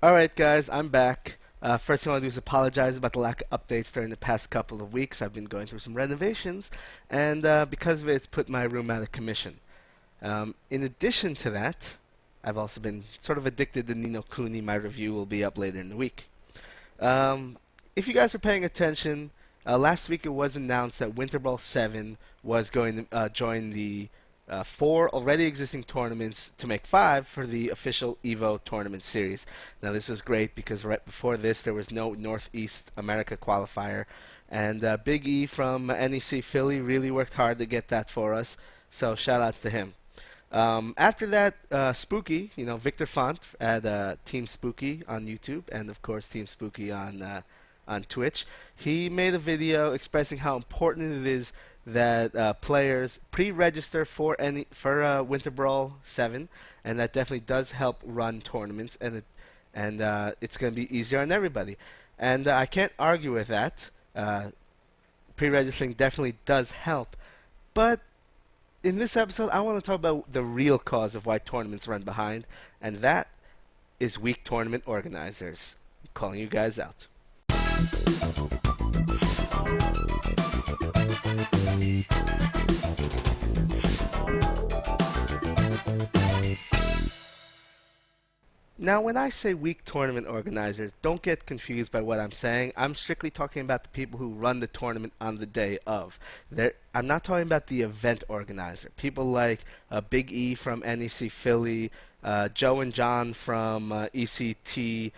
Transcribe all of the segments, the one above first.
Alright guys, I'm back. First thing I want to do is apologize about the lack of updates during the past couple of weeks. I've been going through some renovations, and because of it, it's put my room out of commission. In addition to that, I've also been sort of addicted to Nino Kuni. My review will be up later in the week. If you guys are paying attention, last week it was announced that Winter Ball 7 was going to join the four already existing tournaments to make five for the official EVO tournament series. Now this was great because right before this there was no Northeast America qualifier, and Big E from NEC Philly really worked hard to get that for us. So shout outs to him. After that, Spooky, Victor Font at Team Spooky on YouTube, and of course Team Spooky on Twitch. He made a video expressing how important it is that players pre-register for Winter Brawl 7, and that definitely does help run tournaments, and it's going to be easier on everybody. And I can't argue with that. Pre-registering definitely does help, but in this episode, I want to talk about the real cause of why tournaments run behind, and that is weak tournament organizers. I'm calling you guys out. Now, when I say weak tournament organizers, don't get confused by what I'm saying. I'm strictly talking about the people who run the tournament on the day of. I'm not talking about the event organizer. People like Big E from NEC Philly, Joe and John from ECT,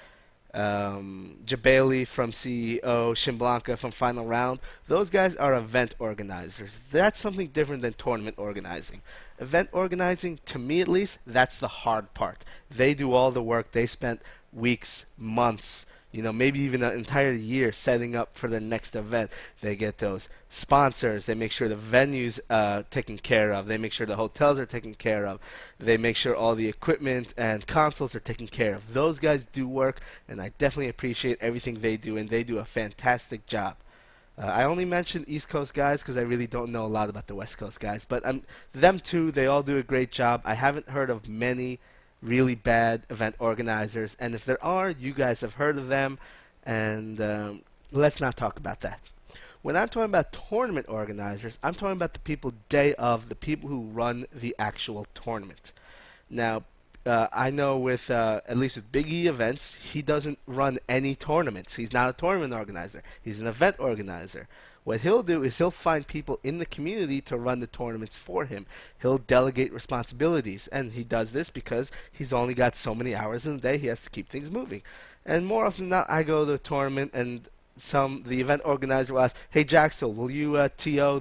Jabali from CEO, Shimblanca from Final Round. Those guys are event organizers. That's something different than tournament organizing. Event organizing, to me at least, that's the hard part. They do all the work. They spent weeks, months, maybe even an entire year setting up for their next event. They get those sponsors. They make sure the venue's taken care of. They make sure the hotels are taken care of. They make sure all the equipment and consoles are taken care of. Those guys do work, and I definitely appreciate everything they do, and they do a fantastic job. I only mentioned East Coast guys because I really don't know a lot about the West Coast guys, but them too, they all do a great job. I haven't heard of many really bad event organizers, and if there are, you guys have heard of them, and let's not talk about that. When I'm talking about tournament organizers, I'm talking about the people day of, the people who run the actual tournament. Now, I know with, at least with Big E events, he doesn't run any tournaments. He's not a tournament organizer. He's an event organizer. What he'll do is he'll find people in the community to run the tournaments for him. He'll delegate responsibilities, and he does this because he's only got so many hours in the day. He has to keep things moving. And more often than not, I go to a tournament, and the event organizer will ask, "Hey Jaxel, will you TO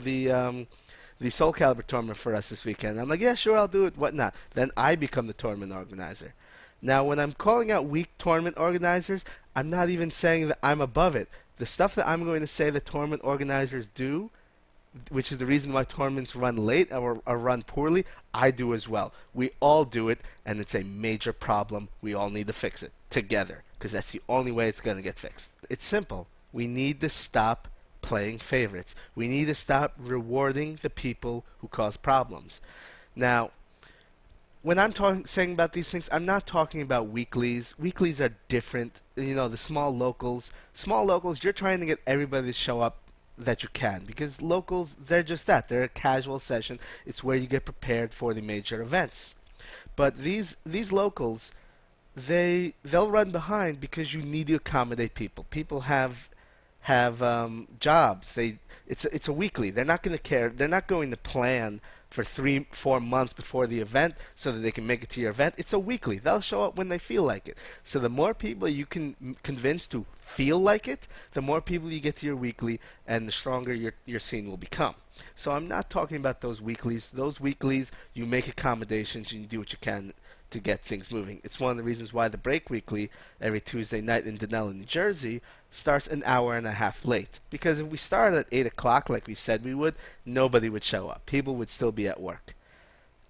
the Soul Calibur tournament for us this weekend?" I'm like, "Yeah, sure, I'll do it." Whatnot. Then I become the tournament organizer. Now, when I'm calling out weak tournament organizers, I'm not even saying that I'm above it. The stuff that I'm going to say the tournament organizers do, which is the reason why tournaments run late or run poorly, I do as well. We all do it, and it's a major problem. We all need to fix it together, because that's the only way it's going to get fixed. It's simple. We need to stop playing favorites. We need to stop rewarding the people who cause problems. Now, when I'm saying about these things, I'm not talking about weeklies. Weeklies are different. The small locals. Small locals, you're trying to get everybody to show up that you can, because locals, they're just that. They're a casual session. It's where you get prepared for the major events. But these locals, they'll run behind because you need to accommodate people. People have jobs. It's a weekly. They're not going to care. They're not going to plan for 3-4 months before the event so that they can make it to your event. It's a weekly. They'll show up when they feel like it. So the more people you can convince to feel like it, the more people you get to your weekly, and the stronger your scene will become. So I'm not talking about those weeklies. Those weeklies, you make accommodations and you do what you can to get things moving. It's one of the reasons why the Break Weekly every Tuesday night in Denellen, New Jersey starts an hour and a half late. Because if we started at 8 o'clock like we said we would, nobody would show up. People would still be at work.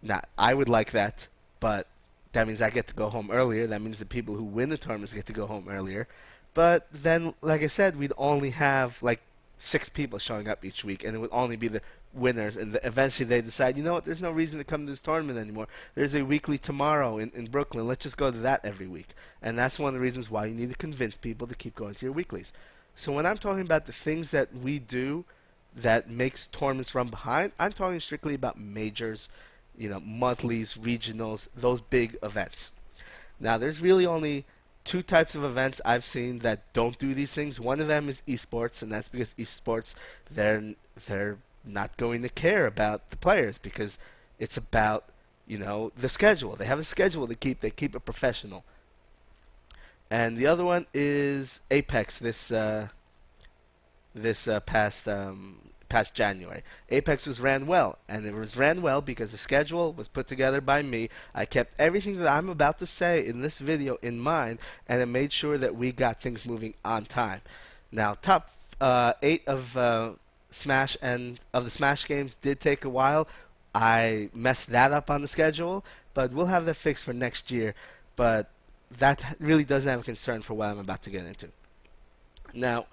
Now, I would like that, but that means I get to go home earlier. That means the people who win the tournaments get to go home earlier. But then, like I said, we'd only have like 6 people showing up each week, and it would only be the winners, and eventually they decide, you know what, there's no reason to come to this tournament anymore. There's a weekly tomorrow in Brooklyn. Let's just go to that every week. And that's one of the reasons why you need to convince people to keep going to your weeklies. So when I'm talking about the things that we do that makes tournaments run behind, I'm talking strictly about majors, monthlies, regionals, those big events. Now, there's really only two types of events I've seen that don't do these things. One of them is esports, and that's because esports, they're not going to care about the players because it's about, the schedule. They have a schedule to keep. They keep it professional. And the other one is Apex. This past January. Apex was ran well, and it was ran well because the schedule was put together by me. I kept everything that I'm about to say in this video in mind, and it made sure that we got things moving on time. Now, top 8 of Smash and of the Smash games did take a while. I messed that up on the schedule, but we'll have that fixed for next year. But that really doesn't have a concern for what I'm about to get into. Now,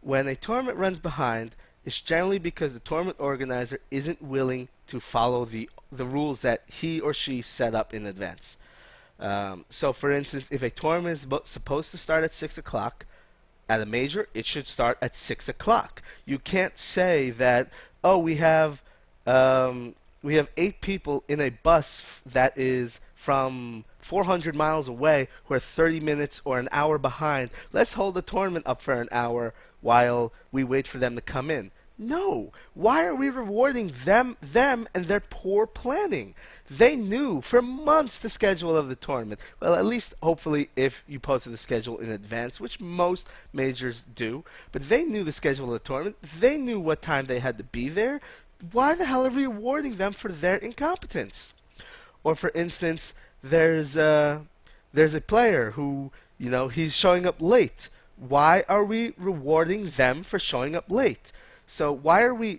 when a tournament runs behind, it's generally because the tournament organizer isn't willing to follow the rules that he or she set up in advance. So, for instance, if a tournament is supposed to start at 6 o'clock, at a major, it should start at 6 o'clock. You can't say that, oh, we have 8 people in a bus that is from 400 miles away who are 30 minutes or an hour behind. Let's hold the tournament up for an hour while we wait for them to come in. No. Why are we rewarding them and their poor planning? They knew for months the schedule of the tournament. Well, at least hopefully if you posted the schedule in advance, which most majors do. But they knew the schedule of the tournament. They knew what time they had to be there. Why the hell are we rewarding them for their incompetence? Or for instance, there's a player who, he's showing up late. Why are we rewarding them for showing up late? So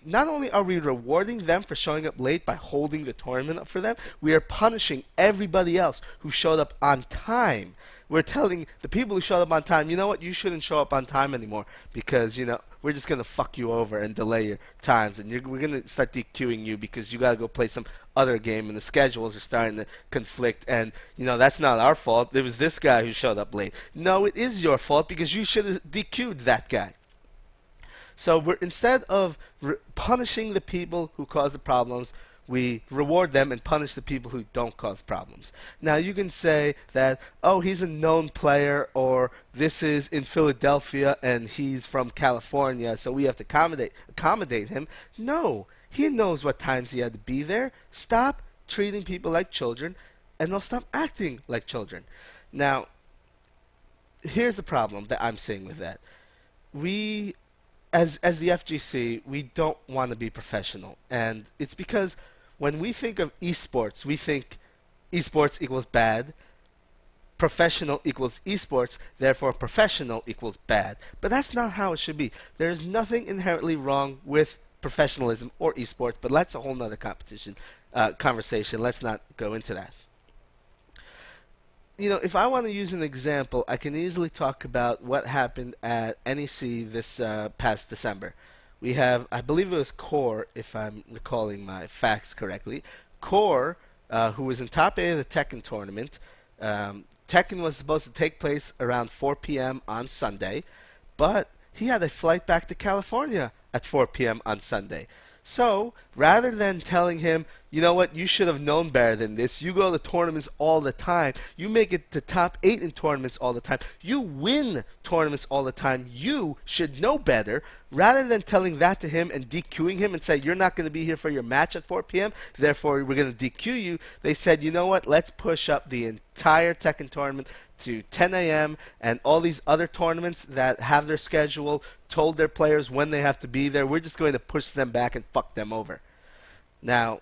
not only are we rewarding them for showing up late by holding the tournament up for them, we are punishing everybody else who showed up on time. We're telling the people who showed up on time, you know what, you shouldn't show up on time anymore because, we're just going to fuck you over and delay your times. And we're going to start DQing you because you got to go play some other game and the schedules are starting to conflict. And, that's not our fault. It was this guy who showed up late. No, it is your fault because you should have DQ'd that guy. So instead of punishing the people who cause the problems, we reward them and punish the people who don't cause problems. Now you can say that, oh, he's a known player, or this is in Philadelphia and he's from California, so we have to accommodate him. No, he knows what times he had to be there. Stop treating people like children, and they'll stop acting like children. Now, here's the problem that I'm seeing with that. As the FGC, we don't want to be professional, and it's because when we think of esports, we think esports equals bad, professional equals esports, therefore professional equals bad. But that's not how it should be. There is nothing inherently wrong with professionalism or esports, but that's a whole nother conversation. Let's not go into that. If I want to use an example, I can easily talk about what happened at NEC this past December. We have, I believe it was Core, if I'm recalling my facts correctly. Core, who was in top 8 of the Tekken tournament. Tekken was supposed to take place around 4 p.m. on Sunday, but he had a flight back to California at 4 p.m. on Sunday. So, rather than telling him, you know what, you should have known better than this, you go to tournaments all the time, you make it to top 8 in tournaments all the time, you win tournaments all the time, you should know better, rather than telling that to him and DQing him and say, you're not going to be here for your match at 4 p.m., therefore we're going to DQ you, they said, you know what, let's push up the entire Tekken tournament to 10 a.m. and all these other tournaments that have their schedule told their players when they have to be there, we're just going to push them back and fuck them over. Now,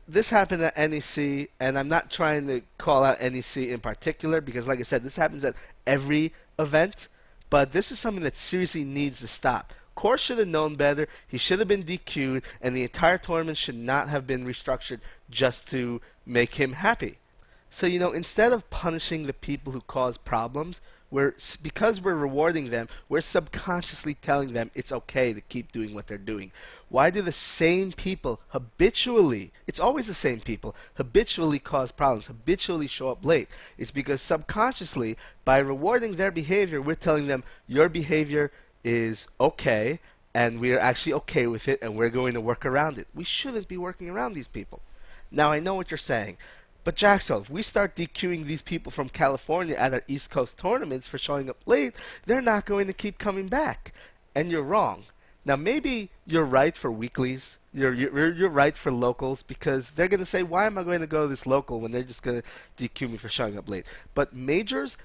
this happened at NEC, and I'm not trying to call out NEC in particular because, like I said, this happens at every event, but this is something that seriously needs to stop. Core should have known better, he should have been DQ'd, and the entire tournament should not have been restructured just to make him happy. So, instead of punishing the people who cause problems, because we're rewarding them, we're subconsciously telling them it's okay to keep doing what they're doing. Why do the same people habitually, it's always the same people, habitually cause problems, habitually show up late? It's because subconsciously, by rewarding their behavior, we're telling them your behavior is okay, and we're actually okay with it, and we're going to work around it. We shouldn't be working around these people. Now, I know what you're saying. But Jaxel, if we start DQing these people from California at our East Coast tournaments for showing up late, they're not going to keep coming back. And you're wrong. Now maybe you're right for weeklies. You're right for locals, because they're going to say, why am I going to go to this local when they're just going to DQ me for showing up late? But majors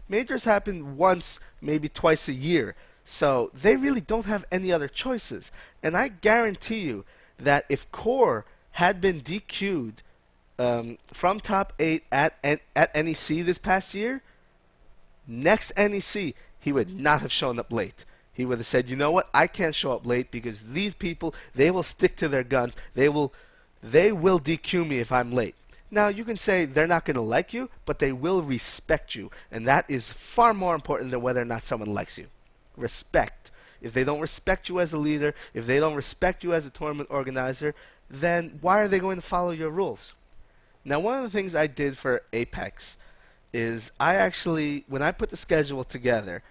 happen once, maybe twice a year. So they really don't have any other choices. And I guarantee you that if Core had been DQ'd from top 8 at NEC this past year, next NEC, he would not have shown up late. He would have said, you know what, I can't show up late because these people, they will stick to their guns. They will DQ me if I'm late. Now, you can say they're not going to like you, but they will respect you. And that is far more important than whether or not someone likes you. Respect. If they don't respect you as a leader, if they don't respect you as a tournament organizer, then why are they going to follow your rules? Now, one of the things I did for Apex is when I put the schedule together,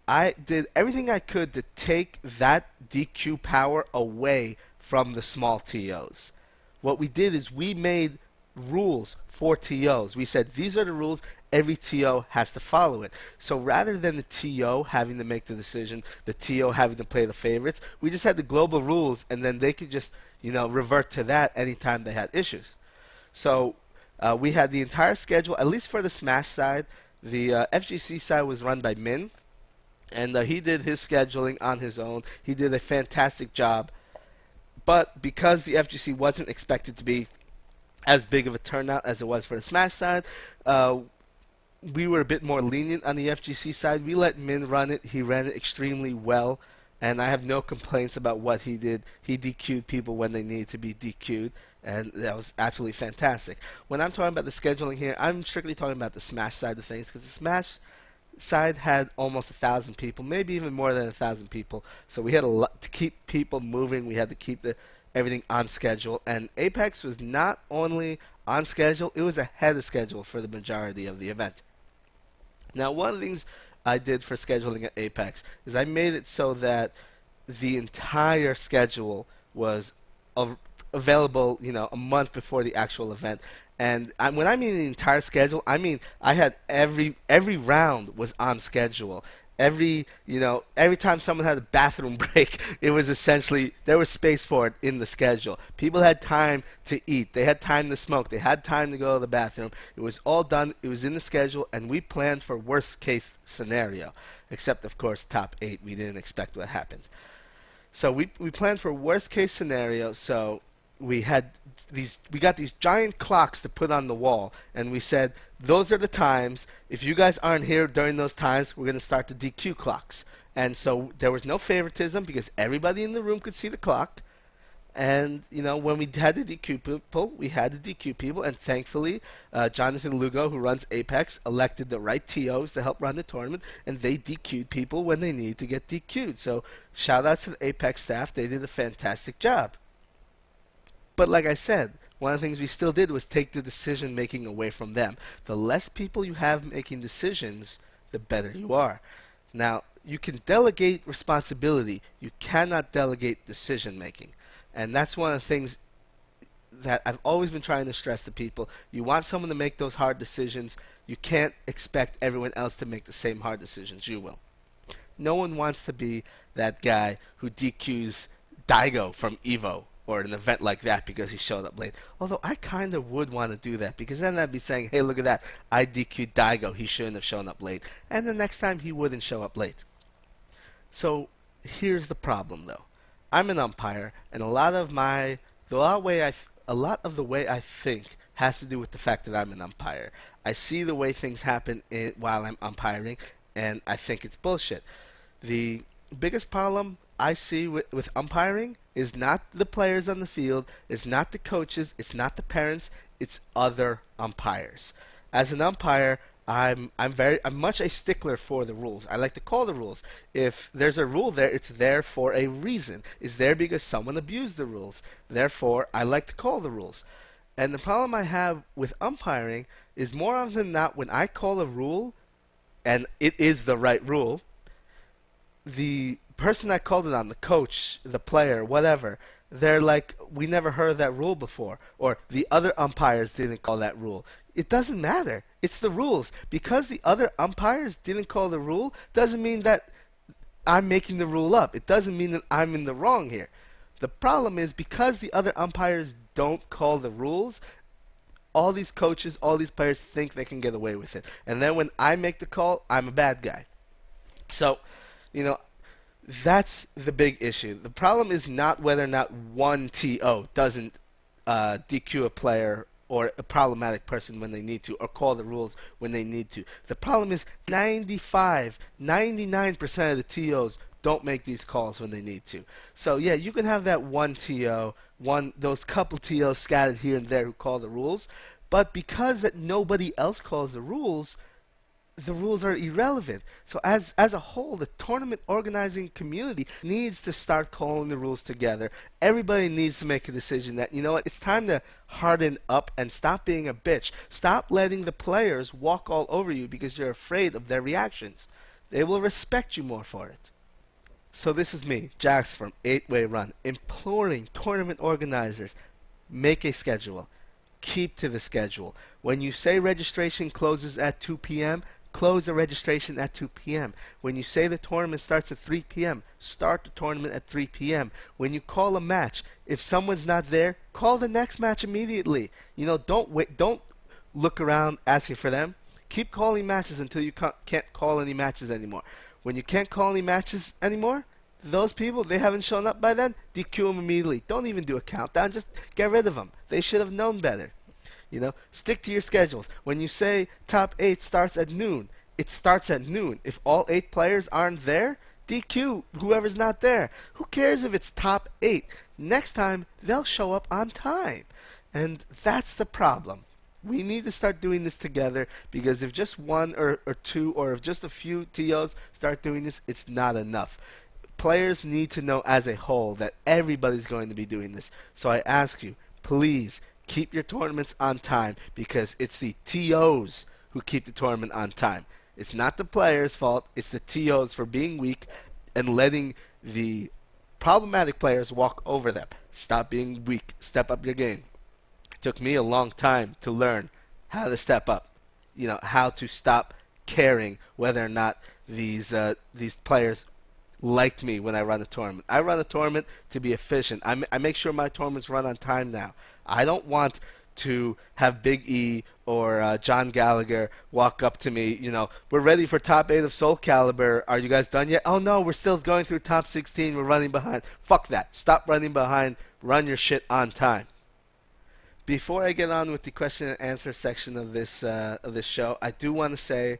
I did everything I could to take that DQ power away from the small TOs. What we did is we made rules for TOs. We said these are the rules, every TO has to follow it. So rather than the TO having to make the decision, the TO having to play the favorites, we just had the global rules, and then they could just revert to that anytime they had issues. So we had the entire schedule, at least for the Smash side. The FGC side was run by Min, and he did his scheduling on his own. He did a fantastic job. But because the FGC wasn't expected to be as big of a turnout as it was for the Smash side, we were a bit more lenient on the FGC side. We let Min run it. He ran it extremely well, and I have no complaints about what he did. He DQ'd people when they needed to be DQ'd, and that was absolutely fantastic. When I'm talking about the scheduling here, I'm strictly talking about the Smash side of things, because the Smash side had almost 1,000 people, maybe even more than 1,000 people. So we had a lot to keep people moving. We had to keep everything on schedule, and Apex was not only on schedule, it was ahead of schedule for the majority of the event. Now, one of the things I did for scheduling at Apex is I made it so that the entire schedule was available, a month before the actual event. And when I mean the entire schedule, I mean I had every round was on schedule. Every time someone had a bathroom break, it was essentially, there was space for it in the schedule. People had time to eat. They had time to smoke. They had time to go to the bathroom. It was all done. It was in the schedule, and we planned for worst case scenario. Except, of course, top 8. We didn't expect what happened. So we planned for worst case scenario. So we got these giant clocks to put on the wall, and we said, those are the times. If you guys aren't here during those times, we're going to start the DQ clocks. And so there was no favoritism, because everybody in the room could see the clock. And, when we had to DQ people, we had to DQ people. And thankfully, Jonathan Lugo, who runs Apex, elected the right TOs to help run the tournament. And they DQ'd people when they needed to get DQ'd. So shout out to the Apex staff. They did a fantastic job. But like I said, one of the things we still did was take the decision making away from them. The less people you have making decisions, the better you are. Now, you can delegate responsibility. You cannot delegate decision making. And that's one of the things that I've always been trying to stress to people. You want someone to make those hard decisions. You can't expect everyone else to make the same hard decisions you will. No one wants to be that guy who DQs Daigo from EVO or an event like that because he showed up late. Although I kind of would want to do that, because then I'd be saying, hey, look at that, I DQ'd Daigo, he shouldn't have shown up late. And the next time he wouldn't show up late. So here's the problem, though. I'm an umpire, and a lot of the way I think has to do with the fact that I'm an umpire. I see the way things happen while I'm umpiring, and I think it's bullshit. The biggest problem I see with umpiring is not the players on the field, it's not the coaches, it's not the parents, it's other umpires. As an umpire, I'm much a stickler for the rules. I like to call the rules. If there's a rule there, it's there for a reason. It's there because someone abused the rules. Therefore, I like to call the rules. And the problem I have with umpiring is more often than not when I call a rule and it is the right rule, the person that called it on, the coach, the player, whatever, they're like, we never heard that rule before, or the other umpires didn't call that rule. It doesn't matter. It's the rules. Because the other umpires didn't call the rule doesn't mean that I'm making the rule up. It doesn't mean that I'm in the wrong here. The problem is because the other umpires don't call the rules, all these coaches, all these players think they can get away with it. And then when I make the call, I'm a bad guy. So, you know, that's the big issue. The problem is not whether or not one TO doesn't DQ a player or a problematic person when they need to, or call the rules when they need to. The problem is 95, 99% of the TOs don't make these calls when they need to. So yeah, you can have that one TO, those couple TOs scattered here and there who call the rules, but because that nobody else calls the rules are irrelevant. So as a whole, the tournament organizing community needs to start calling the rules together. Everybody needs to make a decision that, you know what, it's time to harden up and stop being a bitch. Stop letting the players walk all over you because you're afraid of their reactions. They will respect you more for it. So this is me, Jax from 8-Way Run, imploring tournament organizers, make a schedule. Keep to the schedule. When you say registration closes at 2 p.m., close the registration at 2 p.m. When you say the tournament starts at 3 p.m., start the tournament at 3 p.m. When you call a match, if someone's not there, call the next match immediately. You know, don't wait, don't look around asking for them. Keep calling matches until you can't call any matches anymore. When you can't call any matches anymore, those people, they haven't shown up by then, DQ them immediately. Don't even do a countdown, just get rid of them. They should have known better. You know, stick to your schedules. When you say top 8 starts at noon, it starts at noon. If all 8 players aren't there, DQ whoever's not there. Who cares if it's top 8? Next time, they'll show up on time. And that's the problem. We need to start doing this together, because if just one or two or if just a few TOs start doing this, it's not enough. Players need to know as a whole that everybody's going to be doing this. So I ask you, please keep your tournaments on time, because it's the TOs who keep the tournament on time. It's not the players' fault. It's the TOs for being weak and letting the problematic players walk over them. Stop being weak. Step up your game. It took me a long time to learn how to step up. You know, how to stop caring whether or not these players liked me when I run a tournament. I run a tournament to be efficient. I make sure my tournaments run on time now. I don't want to have Big E or John Gallagher walk up to me, you know, we're ready for top 8 of Soul Calibur. Are you guys done yet? Oh no, we're still going through top 16. We're running behind. Fuck that. Stop running behind. Run your shit on time. Before I get on with the question and answer section of this show, I do want to say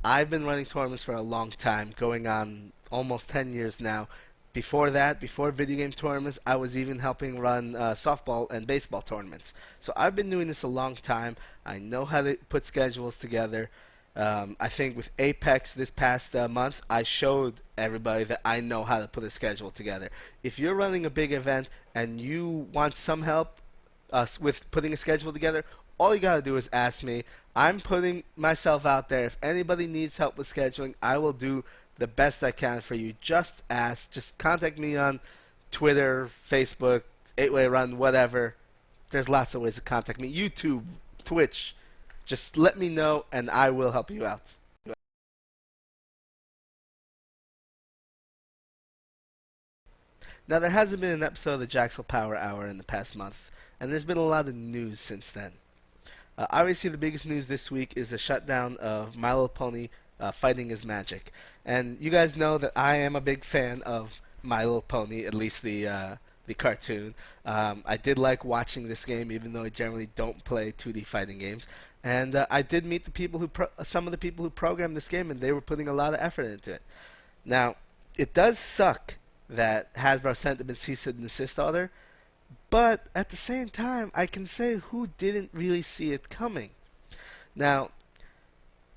I've been running tournaments for a long time, going on almost 10 years now. Before that, before video game tournaments, I was even helping run softball and baseball tournaments. So I've been doing this a long time. I know how to put schedules together. I think with Apex this past month, I showed everybody that I know how to put a schedule together. If you're running a big event and you want some help with putting a schedule together, all you gotta do is ask me. I'm putting myself out there. If anybody needs help with scheduling, I will do the best I can for you. Just ask. Just contact me on Twitter, Facebook, 8-Way Run, whatever. There's lots of ways to contact me. YouTube, Twitch. Just let me know and I will help you out. Now, there hasn't been an episode of the Jaxel Power Hour in the past month, and there's been a lot of news since then. Obviously, the biggest news this week is the shutdown of My Little Pony Fighting is Magic. And you guys know that I am a big fan of My Little Pony, at least the cartoon. I did like watching this game, even though I generally don't play 2D fighting games. And I did meet the people who some of the people who programmed this game, and they were putting a lot of effort into it. Now, it does suck that Hasbro sent them a cease and desist order, but at the same time, I can say who didn't really see it coming. Now,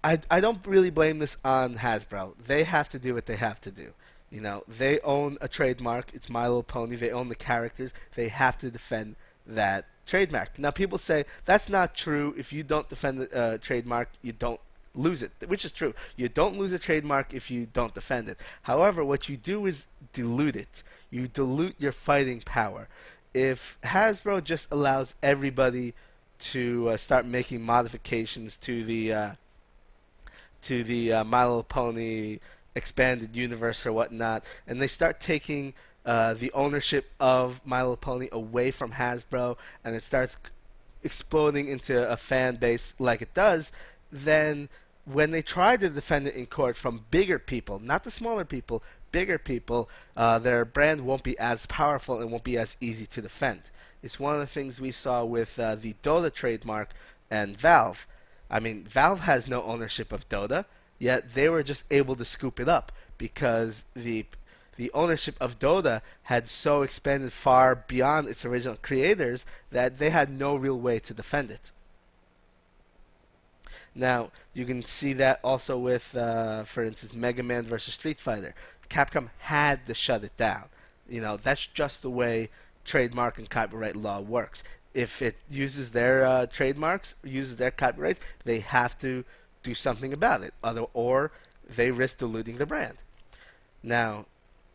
I don't really blame this on Hasbro. They have to do what they have to do. You know, they own a trademark. It's My Little Pony. They own the characters. They have to defend that trademark. Now, people say that's not true. If you don't defend the trademark, you don't lose it, which is true. You don't lose a trademark if you don't defend it. However, what you do is dilute it. You dilute your fighting power. If Hasbro just allows everybody to start making modifications to the My Little Pony expanded universe or whatnot, and they start taking the ownership of My Little Pony away from Hasbro, and it starts exploding into a fan base like it does, then when they try to defend it in court from bigger people, not the smaller people, bigger people, their brand won't be as powerful and won't be as easy to defend. It's one of the things we saw with the Dota trademark and Valve. I mean, Valve has no ownership of Dota, yet they were just able to scoop it up because the ownership of Dota had so expanded far beyond its original creators that they had no real way to defend it. Now, you can see that also with, for instance, Mega Man versus Street Fighter. Capcom had to shut it down. You know, that's just the way trademark and copyright law works. If it uses their trademarks, uses their copyrights, they have to do something about it, or they risk diluting the brand. Now,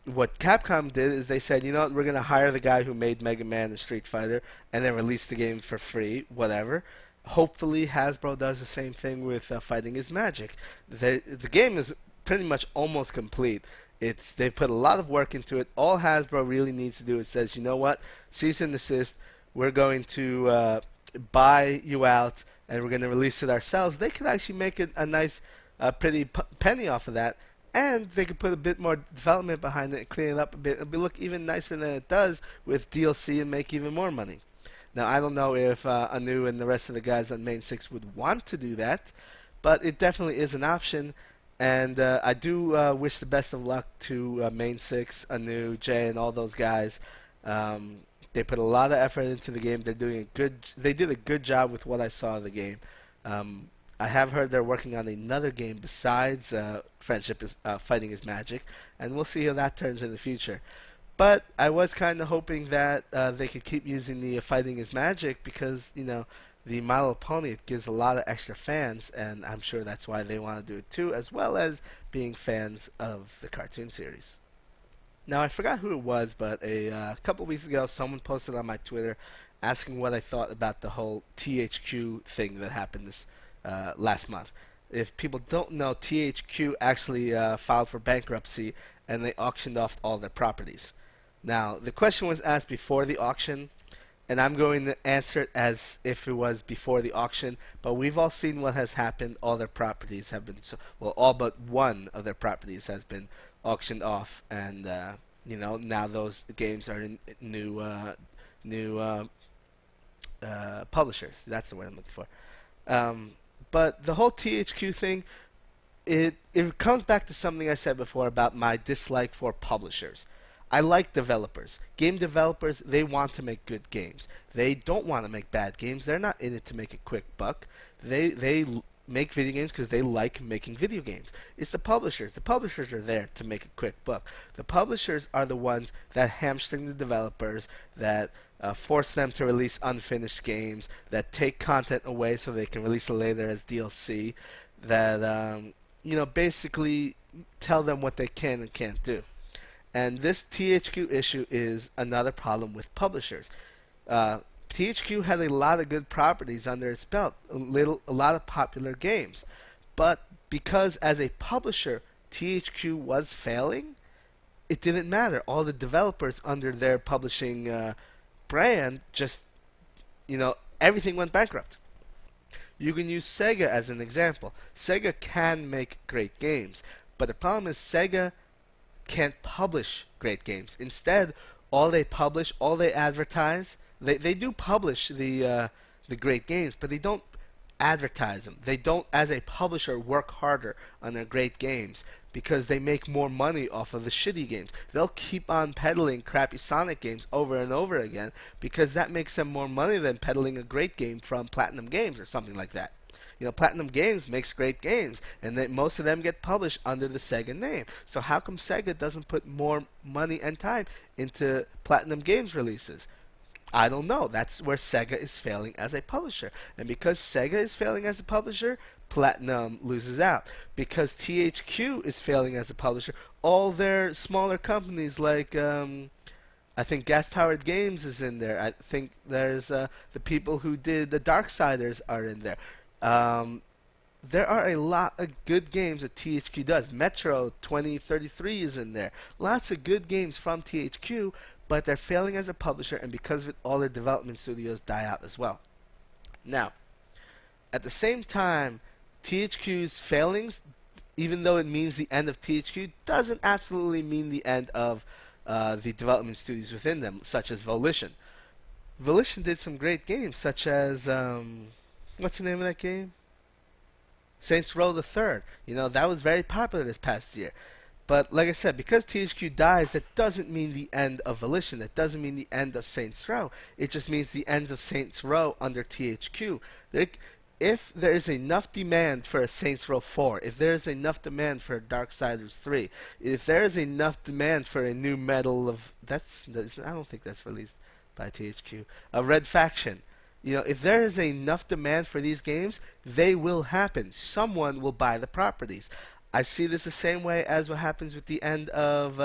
what Capcom did is they said, you know what, we're going to hire the guy who made Mega Man and Street Fighter and then release the game for free, whatever. Hopefully Hasbro does the same thing with Fighting is Magic. The game is pretty much almost complete. They put a lot of work into it. All Hasbro really needs to do is says, you know what, cease and desist. We're going to buy you out and we're going to release it ourselves. They could actually make it a nice, pretty penny off of that, and they could put a bit more development behind it and clean it up a bit. It'll look even nicer than it does with DLC and make even more money. Now, I don't know if Anu and the rest of the guys on Main 6 would want to do that, but it definitely is an option. And I do wish the best of luck to Main 6, Anu, Jay, and all those guys. They put a lot of effort into the game. They did a good job with what I saw of the game. I have heard they're working on another game besides Fighting is Magic, and we'll see how that turns in the future. But I was kind of hoping that they could keep using the Fighting is Magic because, you know, the My Little Pony, it gives a lot of extra fans, and I'm sure that's why they want to do it too, as well as being fans of the cartoon series. Now, I forgot who it was, but a couple weeks ago, someone posted on my Twitter asking what I thought about the whole THQ thing that happened this last month. If people don't know, THQ actually filed for bankruptcy, and they auctioned off all their properties. Now, the question was asked before the auction, and I'm going to answer it as if it was before the auction, but we've all seen what has happened. All their properties have been, all but one of their properties has been auctioned off, and you know, now those games are in new publishers. That's the word I'm looking for. But the whole THQ thing, it comes back to something I said before about my dislike for publishers. I like developers. Game developers, they want to make good games. They don't want to make bad games. They're not in it to make a quick buck. They make video games because they like making video games. It's the publishers. The publishers are there to make a quick buck. The publishers are the ones that hamstring the developers, that force them to release unfinished games, that take content away so they can release it later as DLC, that you know, basically tell them what they can and can't do. And this THQ issue is another problem with publishers. THQ had a lot of good properties under its belt, a lot of popular games. But because as a publisher, THQ was failing, it didn't matter. All the developers under their publishing brand just, you know, everything went bankrupt. You can use Sega as an example. Sega can make great games, but the problem is Sega can't publish great games. Instead, all they publish, all they advertise, they do publish the great games, but they don't advertise them. They don't, as a publisher, work harder on their great games because they make more money off of the shitty games. They'll keep on peddling crappy Sonic games over and over again because that makes them more money than peddling a great game from Platinum Games or something like that. Platinum Games makes great games, and most of them get published under the Sega name. So how come Sega doesn't put more money and time into Platinum Games releases? I don't know. That's where Sega is failing as a publisher. And because Sega is failing as a publisher, Platinum loses out. Because THQ is failing as a publisher, all their smaller companies like I think Gas Powered Games is in there. I think there's the people who did the Darksiders are in there. Um, there are a lot of good games that THQ does. Metro 2033 is in there. Lots of good games from THQ, but they're failing as a publisher, and because of it, all their development studios die out as well. Now, at the same time, THQ's failings, even though it means the end of THQ, doesn't absolutely mean the end of the development studios within them, such as Volition. Volition did some great games, such as what's the name of that game? Saints Row the Third. That was very popular this past year. But like I said, because THQ dies, that doesn't mean the end of Volition. That doesn't mean the end of Saints Row. It just means the end of Saints Row under THQ. If there is enough demand for a Saints Row 4, if there is enough demand for a Darksiders 3, if there is enough demand for a new Medal of... I don't think that's released by THQ. A Red Faction. If there is enough demand for these games, they will happen. Someone will buy the properties. I see this the same way as what happens with the end of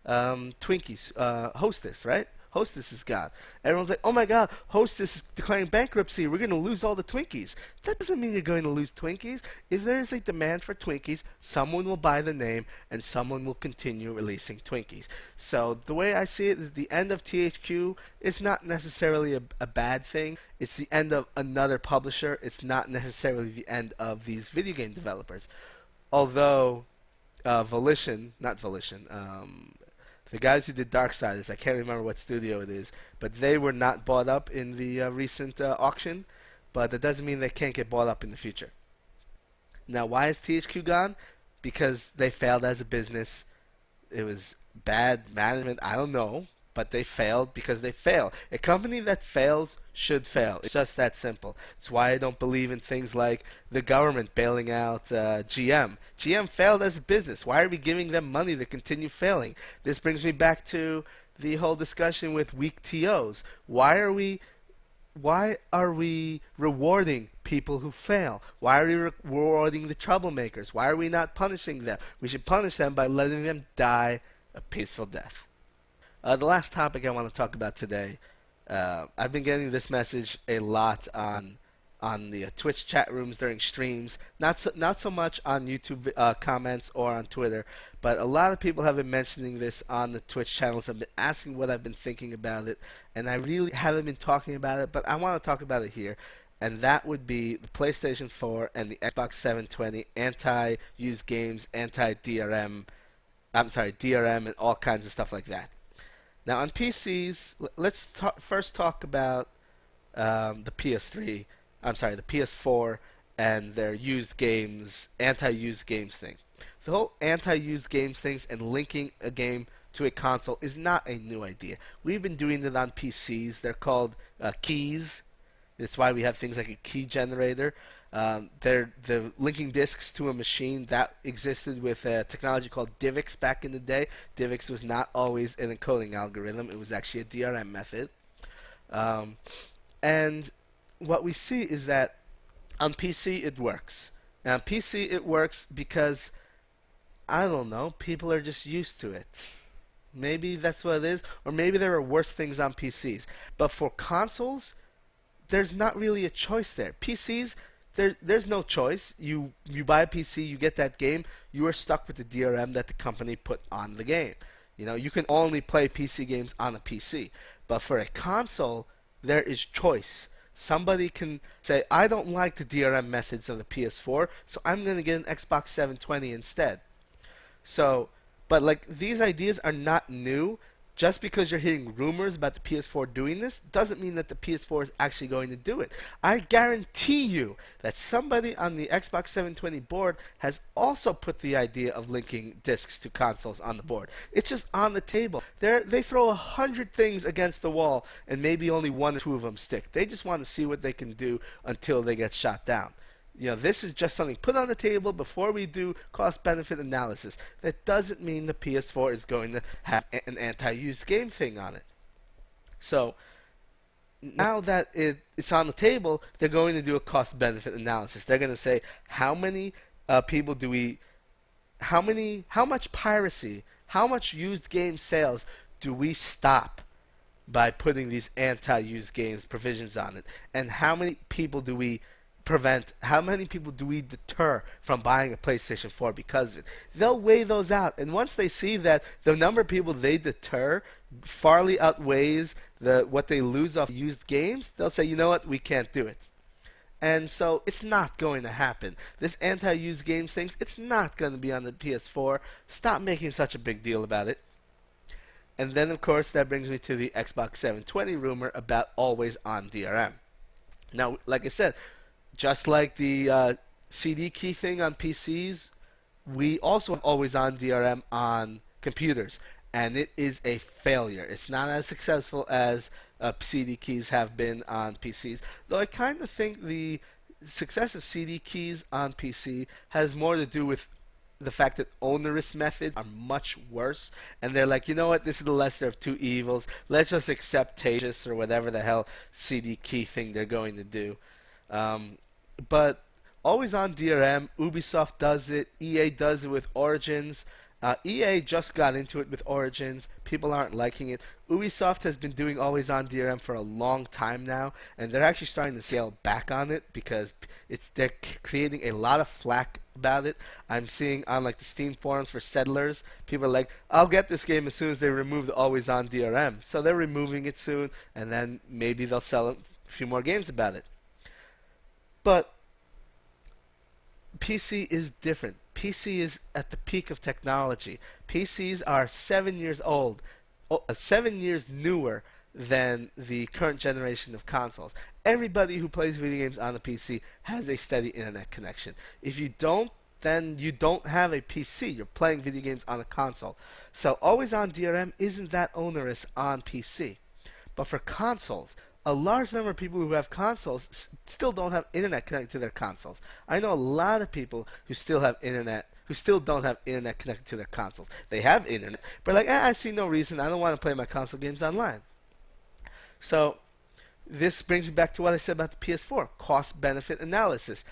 Twinkies, Hostess, right? Hostess is gone. Everyone's like, oh my god, Hostess is declaring bankruptcy. We're going to lose all the Twinkies. That doesn't mean you're going to lose Twinkies. If there is a demand for Twinkies, someone will buy the name and someone will continue releasing Twinkies. So the way I see it is the end of THQ is not necessarily a bad thing. It's the end of another publisher. It's not necessarily the end of these video game developers. Although Volition, not Volition, the guys who did Darksiders, I can't remember what studio it is, but they were not bought up in the recent auction, but that doesn't mean they can't get bought up in the future. Now, why is THQ gone? Because they failed as a business. It was bad management, I don't know, but they failed because they fail. A company that fails should fail. It's just that simple. It's why I don't believe in things like the government bailing out GM. GM failed as a business. Why are we giving them money to continue failing? This brings me back to the whole discussion with weak TOs. Why are we rewarding people who fail? Why are we rewarding the troublemakers? Why are we not punishing them? We should punish them by letting them die a peaceful death. The last topic I want to talk about today, I've been getting this message a lot on the Twitch chat rooms during streams, not so much on YouTube comments or on Twitter, but a lot of people have been mentioning this on the Twitch channels. Have been asking what I've been thinking about it, and I really haven't been talking about it, but I want to talk about it here, and that would be the PlayStation 4 and the Xbox 720 anti-use games, DRM, and all kinds of stuff like that. Now on PCs, let's first talk about the PS3. The PS4 and their used games, anti-used games thing. The whole anti-used games things and linking a game to a console is not a new idea. We've been doing it on PCs. They're called keys. That's why we have things like a key generator. They're linking disks to a machine that existed with a technology called DivX back in the day. DivX was not always an encoding algorithm. It was actually a DRM method. And what we see is that on PC it works. Now on PC it works because, I don't know, people are just used to it. Maybe that's what it is, or maybe there are worse things on PCs. But for consoles, there's not really a choice there. PCs, there's no choice. You buy a PC, you get that game, you are stuck with the DRM that the company put on the game. You can only play PC games on a PC. But for a console, there is choice. Somebody can say, I don't like the DRM methods of the PS4, so I'm going to get an Xbox 720 instead. But like, these ideas are not new. Just because you're hearing rumors about the PS4 doing this doesn't mean that the PS4 is actually going to do it. I guarantee you that somebody on the Xbox 720 board has also put the idea of linking discs to consoles on the board. It's just on the table. They throw 100 things against the wall and maybe only one or two of them stick. They just want to see what they can do until they get shot down. This is just something put on the table before we do cost-benefit analysis. That doesn't mean the PS4 is going to have an anti-use game thing on it. So now that it's on the table, they're going to do a cost-benefit analysis. They're going to say how many people do we, how much piracy, how much used game sales do we stop by putting these anti-used games provisions on it, and how many people do we prevent, how many people do we deter from buying a PlayStation 4 because of it. They'll weigh those out, and once they see that the number of people they deter farly outweighs what they lose off used games, they'll say, you know what, we can't do it. And so it's not going to happen. This anti-used games things, it's not going to be on the PS4. Stop making such a big deal about it. And then, of course, that brings me to the Xbox 720 rumor about always-on DRM. Now, like I said, just like the CD key thing on PCs, we also have always-on DRM on computers, and it is a failure. It's not as successful as CD keys have been on PCs, though I kind of think the success of CD keys on PC has more to do with the fact that onerous methods are much worse, and they're like, you know what, this is the lesser of two evils. Let's just accept Tagus or whatever the hell CD key thing they're going to do. But always on DRM, Ubisoft does it, EA does it with Origins. EA just got into it with Origins. People aren't liking it. Ubisoft has been doing always on DRM for a long time now, and they're actually starting to scale back on it because they're creating a lot of flack about it. I'm seeing on like the Steam forums for Settlers, people are like, I'll get this game as soon as they remove the always on DRM. So they're removing it soon, and then maybe they'll sell a few more games about it. But PC is different. PC is at the peak of technology. PCs are 7 years old, 7 years newer than the current generation of consoles. Everybody who plays video games on a PC has a steady internet connection. If you don't, then you don't have a PC. You're playing video games on a console. So always on DRM isn't that onerous on PC. But for consoles, a large number of people who have consoles still don't have internet connected to their consoles. I know a lot of people who still have internet, who still don't have internet connected to their consoles. They have internet, but like, I see no reason. I don't want to play my console games online. So this brings me back to what I said about the PS4, cost-benefit analysis.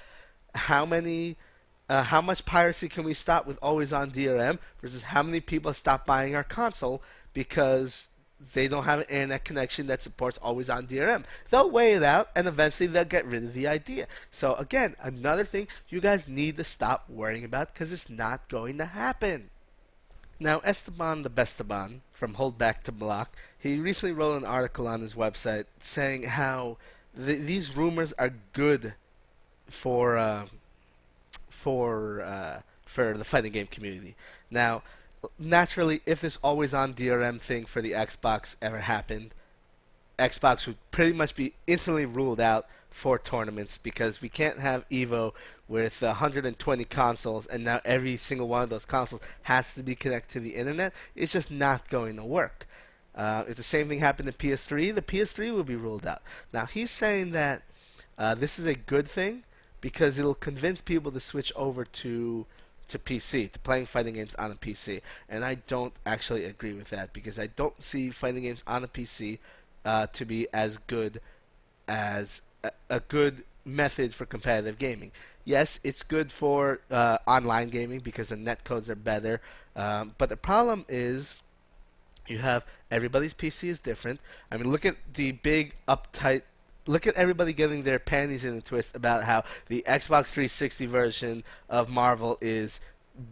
How much piracy can we stop with always-on DRM versus how many people stop buying our console because they don't have an internet connection that supports always-on DRM. They'll weigh it out, and eventually they'll get rid of the idea. So again, another thing you guys need to stop worrying about because it's not going to happen. Now, Esteban the Bestaban from Hold Back to Block, he recently wrote an article on his website saying how these rumors are good for the fighting game community. Now, naturally, if this always-on DRM thing for the Xbox ever happened, Xbox would pretty much be instantly ruled out for tournaments because we can't have EVO with 120 consoles and now every single one of those consoles has to be connected to the internet. It's just not going to work. If the same thing happened to PS3, the PS3 will be ruled out. Now, he's saying that this is a good thing because it'll convince people to switch over to PC, to playing fighting games on a PC. And I don't actually agree with that because I don't see fighting games on a PC to be as good as a good method for competitive gaming. Yes, it's good for online gaming because the netcodes are better, but the problem is you have everybody's PC is different. I mean, look at the big uptight. Look at everybody getting their panties in a twist about how the Xbox 360 version of Marvel is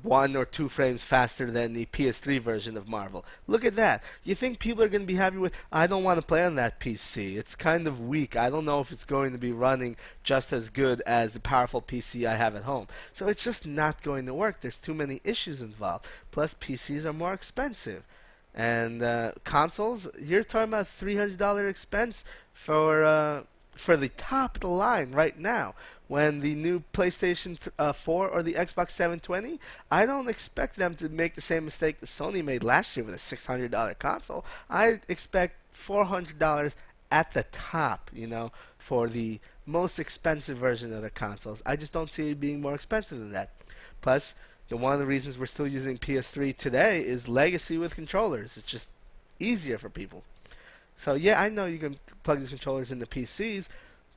1 or 2 frames faster than the PS3 version of Marvel. Look at that. You think people are going to be happy with, I don't want to play on that PC. It's kind of weak. I don't know if it's going to be running just as good as the powerful PC I have at home. So it's just not going to work. There's too many issues involved. Plus, PCs are more expensive. And consoles, you're talking about $300 expense for the top of the line right now. When the new PlayStation 4 or the Xbox 720, I don't expect them to make the same mistake that Sony made last year with a $600 console. I expect $400 at the top, for the most expensive version of their consoles. I just don't see it being more expensive than that. Plus, one of the reasons we're still using PS3 today is legacy with controllers. It's just easier for people. So yeah, I know you can plug these controllers into PCs,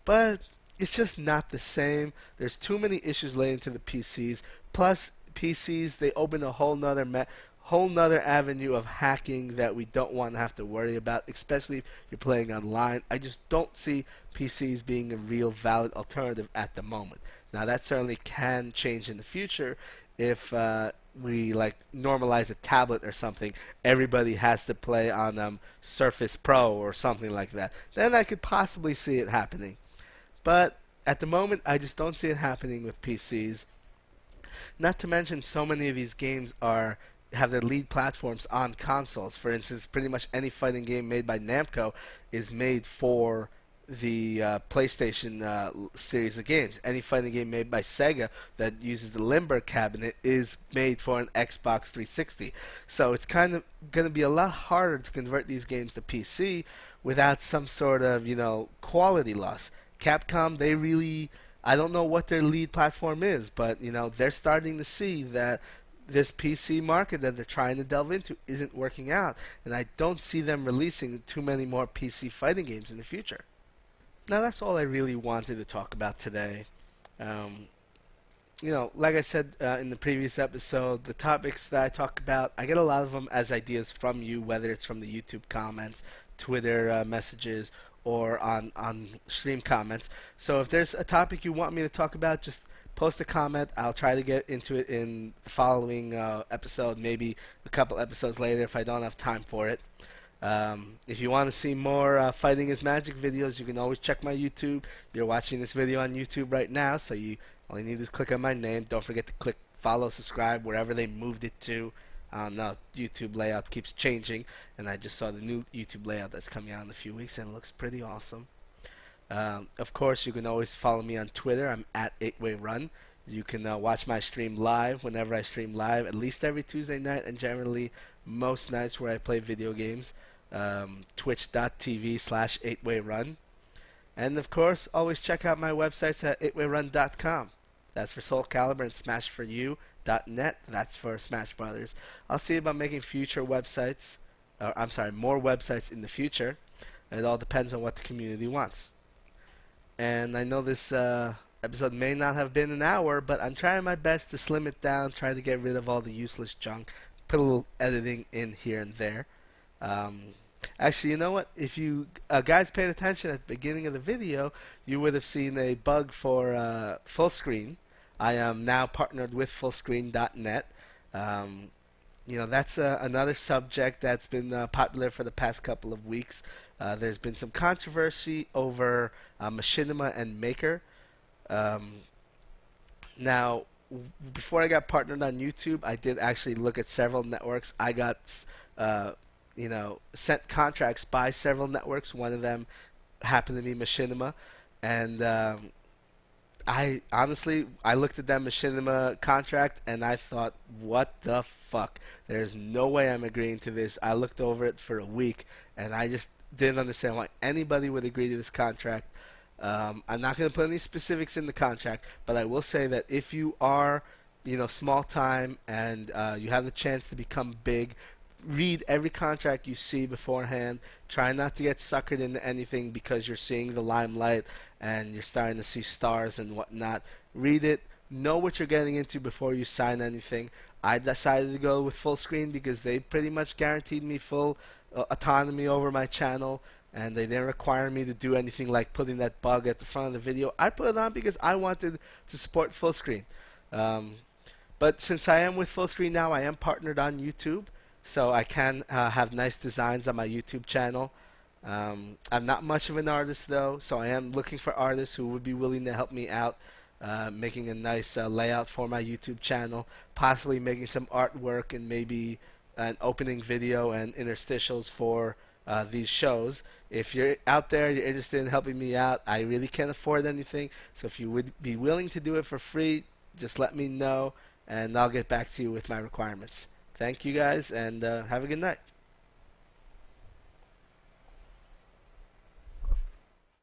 but it's just not the same. There's too many issues related to the PCs. Plus, PCs, they open a whole nother avenue of hacking that we don't want to have to worry about, especially if you're playing online. I just don't see PCs being a real valid alternative at the moment. Now that certainly can change in the future if we like normalize a tablet or something. Everybody has to play on Surface Pro or something like that. Then I could possibly see it happening. But at the moment, I just don't see it happening with PCs. Not to mention, so many of these games have their lead platforms on consoles. For instance, pretty much any fighting game made by Namco is made for the PlayStation series of games. Any fighting game made by Sega that uses the Limber cabinet is made for an Xbox 360. So it's kind of going to be a lot harder to convert these games to PC without some sort of, quality loss. Capcom, I don't know what their lead platform is, but they're starting to see that this PC market that they're trying to delve into isn't working out, and I don't see them releasing too many more PC fighting games in the future. Now that's all I really wanted to talk about today. Like I said in the previous episode, the topics that I talk about, I get a lot of them as ideas from you, whether it's from the YouTube comments, Twitter messages, or on stream comments. So if there's a topic you want me to talk about, just post a comment. I'll try to get into it in the following episode, maybe a couple episodes later if I don't have time for it. If you want to see more Fighting is Magic videos, you can always check my YouTube. You're watching this video on YouTube right now, so you all you need is click on my name. Don't forget to click follow, subscribe, wherever they moved it to. I don't know, YouTube layout keeps changing, and I just saw the new YouTube layout that's coming out in a few weeks, and it looks pretty awesome. Of course, you can always follow me on Twitter. I'm at 8wayrun. You can watch my stream live whenever I stream live, at least every Tuesday night, and generally most nights where I play video games. Twitch.tv/8wayrun. And of course, always check out my websites at 8wayrun.com. That's for Soul Calibur, and SmashForYou.net. That's for Smash Brothers. I'll see about making future websites, more websites in the future. It all depends on what the community wants. And I know this episode may not have been an hour, but I'm trying my best to slim it down, try to get rid of all the useless junk, put a little editing in here and there. Actually, you know what? If you guys paid attention at the beginning of the video, you would have seen a bug for Fullscreen. I am now partnered with Fullscreen.net. That's another subject that's been popular for the past couple of weeks. There's been some controversy over Machinima and Maker. Now, before I got partnered on YouTube, I did actually look at several networks. I got sent contracts by several networks. One of them happened to be Machinima, and I looked at that Machinima contract and I thought, what the fuck? There's no way I'm agreeing to this. I looked over it for a week and I just didn't understand why anybody would agree to this contract. I'm not going to put any specifics in the contract, but I will say that if you are, small time and you have the chance to become big, read every contract you see beforehand. Try not to get suckered into anything because you're seeing the limelight and you're starting to see stars and whatnot. Read it. Know what you're getting into before you sign anything. I decided to go with Fullscreen because they pretty much guaranteed me full autonomy over my channel, and they didn't require me to do anything like putting that bug at the front of the video. I put it on because I wanted to support Fullscreen. But since I am with Fullscreen now, I am partnered on YouTube. So I can have nice designs on my YouTube channel. I'm not much of an artist though, so I am looking for artists who would be willing to help me out, making a nice layout for my YouTube channel, possibly making some artwork and maybe an opening video and interstitials for these shows. If you're out there, you're interested in helping me out, I really can't afford anything, so if you would be willing to do it for free, just let me know and I'll get back to you with my requirements. Thank you guys, and have a good night.